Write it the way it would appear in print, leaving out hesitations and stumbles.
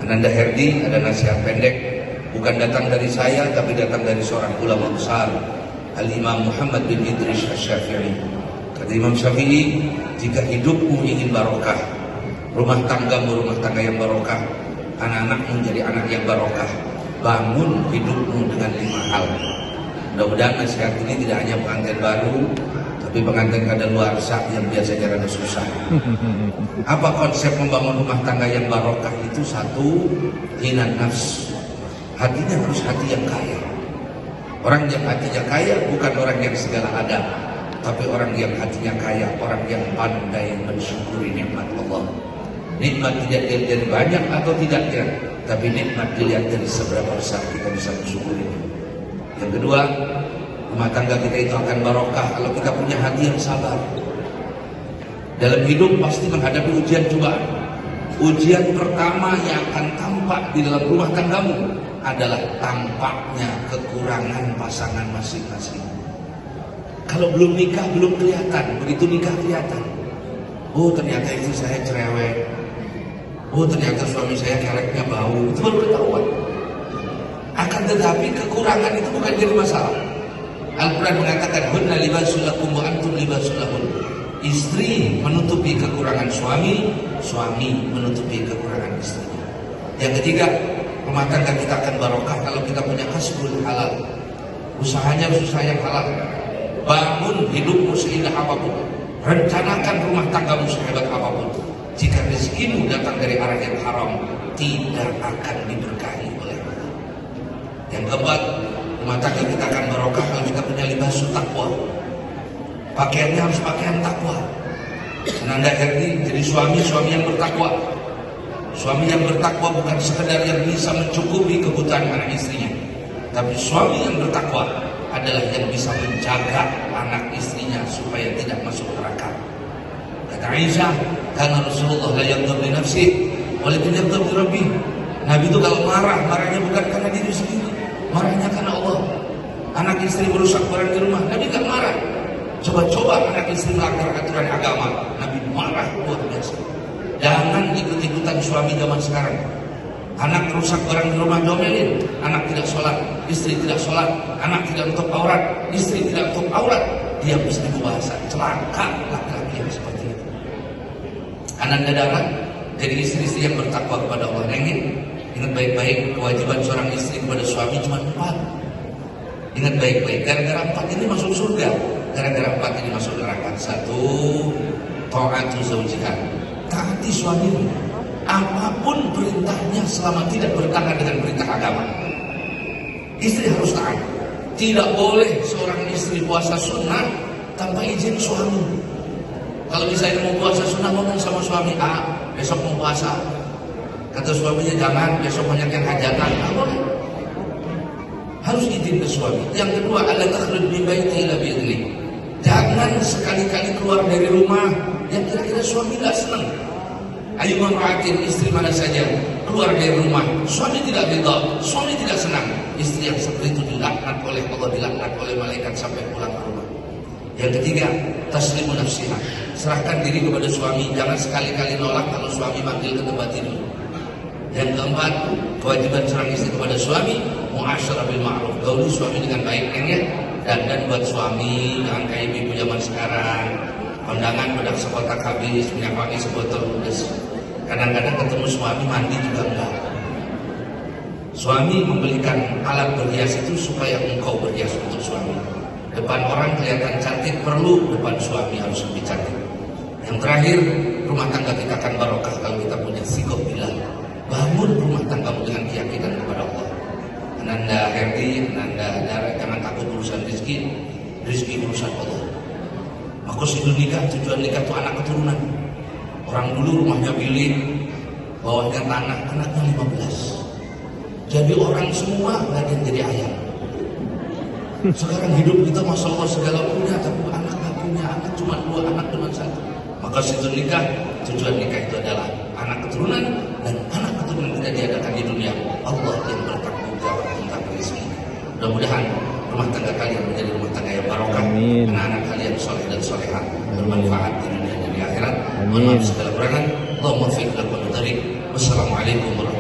Ananda Herdi ada nasihat pendek, bukan datang dari saya tapi datang dari seorang ulama besar, Al-Imam Muhammad bin Idris Asy-Syafi'i. Kata Imam Syafi'i, jika hidupmu ingin barokah, rumah tanggamu rumah tangga yang barokah, anak-anakmu menjadi anak yang barokah, bangun hidupmu dengan 5 hal. Mudah-mudahan nasihat ini tidak hanya pengantin baru, tapi pengantin kadaluarsa yang biasanya rada susah. Apa konsep membangun rumah tangga yang barokah itu? 1, ghinan nafs. Hatinya harus hati yang kaya. Orang yang hatinya kaya bukan orang yang segala ada, tapi orang yang hatinya kaya, orang yang pandai mensyukuri nikmat Allah. Nikmat tidak dilihat dari banyak atau tidaknya, tapi nikmat dilihat dari seberapa besar kita bisa mensyukuri. Yang kedua, rumah tangga kita itu akan barokah kalau kita punya hati yang sabar. Dalam hidup pasti menghadapi ujian cobaan. Ujian pertama yang akan tampak di dalam rumah tanggamu adalah tampaknya kekurangan pasangan masing-masing. Kalau belum nikah belum kelihatan, begitu nikah kelihatan. Oh ternyata istri saya cerewet. Oh ternyata suami saya keleknya bau. Itu baru ketahuan. Akan tetapi kekurangan itu bukan jadi masalah. Al-Quran mengatakan hunna libasul lakum wa antum libasul lahun. Istri menutupi kekurangan suami, suami menutupi kekurangan istri. Yang ketiga, rumah tangga kita akan barokah kalau kita punya kasbul halal. Usahanya usaha yang halal. Bangun hidupmu seindah apapun, rencanakan rumah tanggamu sehebat apapun. Jika rezekimu datang dari arah yang haram, tidak akan diberkahi oleh Allah. Yang keempat, rumah tangga kita akan barokah kalau kita punya libasul taqwa. Pakaiannya harus pakaian takwa. Ananda Herdi jadi suami yang bertakwa. Suami yang bertakwa bukan sekedar yang bisa mencukupi kebutuhan anak istrinya, tapi suami yang bertakwa adalah yang bisa menjaga anak istrinya supaya tidak masuk neraka. Kata Aisyah, karena Rasulullah la yaghdab li nafsihi walakin yaghdab li rabbih. Nabi itu kalau marah, marahnya bukan karena diri sendiri, marahnya karena Allah. Anak istri merusak barang di rumah, Nabi gak marah. Coba-coba anak istri melanggar aturan agama, Nabi marah luar biasa. Jangan ikut-ikutan suami zaman sekarang. Anak rusak barang di rumah, domelin. Anak tidak sholat, istri tidak sholat. Anak tidak tutup aurat, istri tidak tutup aurat. Dia bisa bahasa celaka laki-laki yang seperti itu. Ananda darah, jadi istri-istri yang bertakwa kepada Allah. Ingat baik-baik, kewajiban seorang istri kepada suami cuma 4. Ingat baik-baik, gara-gara 4 ini masuk surga, gara-gara 4 ini masuk neraka. 1, ta'atu zawjiha, taati suamimu apapun perintahnya selama tidak bertentangan dengan perintah agama. Istri harus taat. Tidak boleh seorang istri puasa sunnah tanpa izin suami. Kalau misalnya mau puasa sunnah, ngomong sama suami, besok mau puasa. Kata suaminya, jangan, besok banyak yang hajatan. Nggak boleh. Harus izin ke suami. Yang kedua, ala takhruj min baiti illa bi'idznih. Jangan sekali-kali keluar dari rumah yang kira-kira suami tidak senang. Ayu mamra'atin, istri mana saja keluar dari rumah, suami tidak ridha, suami tidak senang, istri yang seperti itu dilaknat oleh Allah, dilaknat oleh malaikat sampai pulang ke rumah. Yang ketiga, taslimu nafsiha, serahkan diri kepada suami, jangan sekali-kali nolak kalau suami manggil ke tempat tidur. Yang keempat, kewajiban seorang istri kepada suami, mu'asyarah bil ma'ruf, gauli suami dengan baik, ya. Dan buat suami, jangan kayak ibu zaman sekarang, kondangan bedak sekotak habis, minyak wangi sebotol ludes. Kadang-kadang ketemu suami mandi juga enggak. Suami membelikan alat berhias itu supaya engkau berhias untuk suami. Depan orang kelihatan cantik, perlu depan suami harus lebih cantik. Yang terakhir, rumah tangga kita akan barokah kalau kita punya sikap billah. Bangun rumah tanggamu dengan keyakinan kepada Allah. Ananda Herdi, Ananda Dara, jangan takut urusan rezeki, rezeki urusan Allah. Maksud nikah, tujuan nikah itu anak keturunan. Orang dulu rumahnya bilik, bawahnya tanah, anaknya 15. Jadi orang semua lagi jadi ayam. Sekarang hidup kita Masya Allah segala punya, tapi anak gak punya, anak cuma 2, anak cuma 1. Maka situ nikah, tujuan nikah itu adalah anak keturunan, dan anak keturunan tidak diadakan di dunia. Allah yang bertanggung jawab tentang rezeki. Mudah-mudahan rumah tangga kalian menjadi rumah tangga yang barokah, anak-anak kalian soleh dan solehah, bermanfaat di dunia dan di akhirat. Mohon maaf segala kurangan. Allahumma fiqh lakum wa tarik. Wassalamualaikum warahmatullahi wabarakatuh.